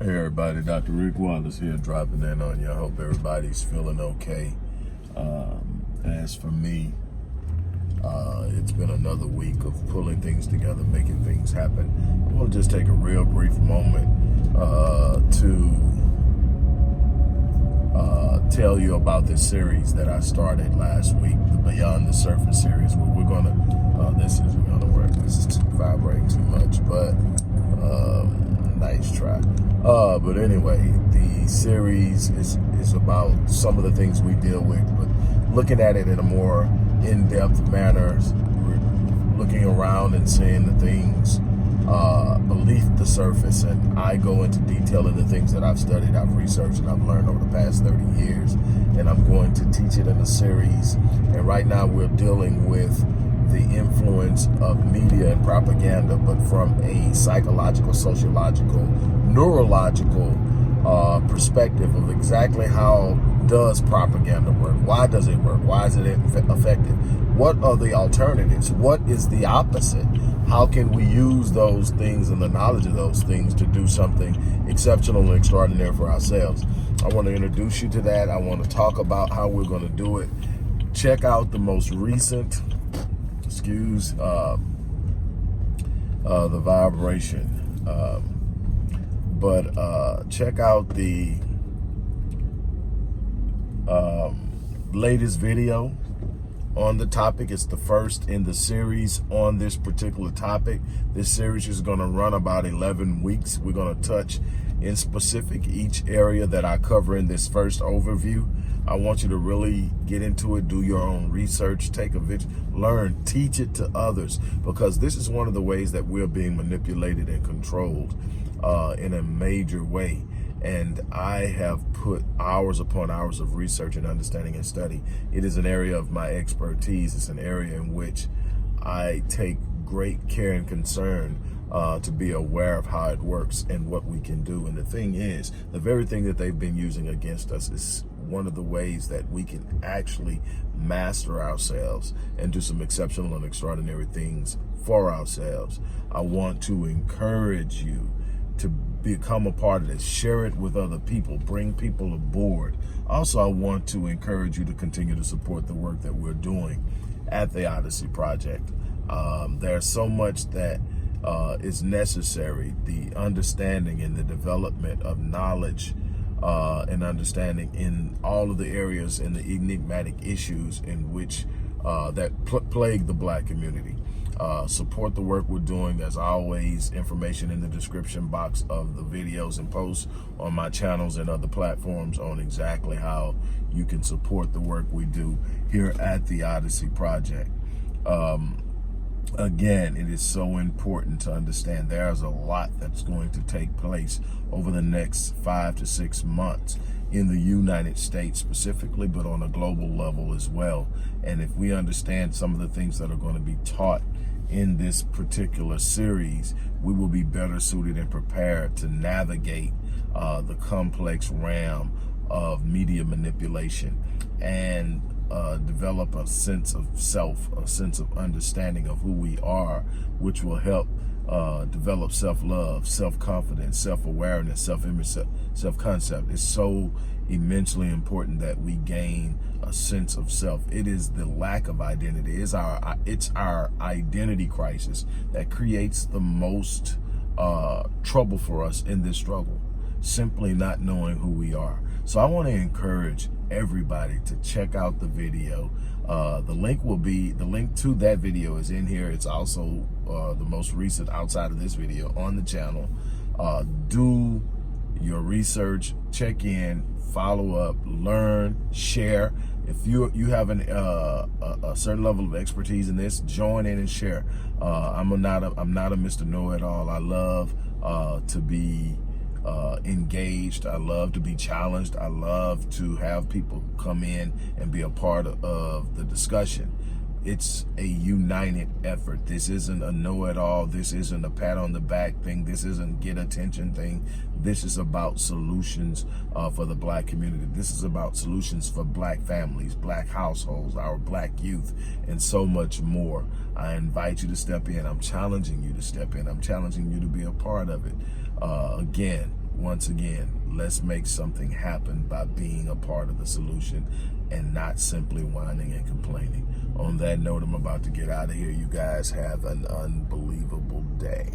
Hey everybody, Dr. Rick Wallace here, dropping in on you. I hope everybody's feeling okay. As for me, it's been another week of pulling things together, making things happen. I want to just take a real brief moment to tell you about this series that I started last week, the Beyond the Surface series, where we're going to, this isn't going to work. This is vibrating too much, but nice try. But anyway, the series is about some of the things we deal with, but looking at it in a more in-depth manner, looking around and seeing the things beneath the surface. And I go into detail in the things that I've studied, I've researched, and I've learned over the past 30 years. And I'm going to teach it in a series. And right now we're dealing with the influence of media and propaganda, but from a psychological, sociological, neurological perspective of exactly how does propaganda work? Why does it work? Why is it effective? What are the alternatives? What is the opposite? How can we use those things and the knowledge of those things to do something exceptional and extraordinary for ourselves? I want to introduce you to that. I want to talk about how we're going to do it. Check out the most recent, excuse the vibration, but check out the latest video on the topic. It's the first in the series on this particular topic. This series is going to run about 11 weeks. We're going to touch in specific each area that I cover in this first overview. I want you to really get into it, do your own research, take a video, learn, teach it to others, because this is one of the ways that we're being manipulated and controlled in a major way. And I have put hours upon hours of research and understanding and study. It is an area of my expertise. It's an area in which I take great care and concern to be aware of how it works and what we can do. And the thing is, the very thing that they've been using against us is one of the ways that we can actually master ourselves and do some exceptional and extraordinary things for ourselves. I want to encourage you to become a part of this, share it with other people, bring people aboard. Also, I want to encourage you to continue to support the work that we're doing at the Odyssey Project. There's so much that is necessary, the understanding and the development of knowledge and understanding in all of the areas and the enigmatic issues in which that plague the Black community. Support the work we're doing. There's always information in the description box of the videos and posts on my channels and other platforms on exactly how you can support the work we do here at the Odyssey Project. Again, it is so important to understand there's a lot that's going to take place over the next 5 to 6 months in the United States specifically, but on a global level as well. And if we understand some of the things that are going to be taught in this particular series, we will be better suited and prepared to navigate the complex realm of media manipulation and develop a sense of self, a sense of understanding of who we are, which will help develop self-love, self-confidence, self-awareness, self-image, self-concept. It's so immensely important that we gain a sense of self. It is the lack of identity. It's our identity crisis that creates the most trouble for us in this struggle, simply not knowing who we are. So I want to encourage everybody to check out the video. The link to that video is in here. It's also the most recent outside of this video on the channel. Do your research, check in, follow up, learn, share. If you have a certain level of expertise in this, join in and share. I'm not a Mr. Know-it-all. I love to be engaged. I love to be challenged. I love to have people come in and be a part of the discussion. It's a united effort. This isn't a know-it-all. This isn't a pat on the back thing. This isn't get attention thing. This is about solutions for the Black community. This is about solutions for Black families, Black households, our Black youth, and so much more. I invite you to step in. I'm challenging you to step in. I'm challenging you to be a part of it. Again, once again, let's make something happen by being a part of the solution and not simply whining and complaining. On that note, I'm about to get out of here. You guys have an unbelievable day.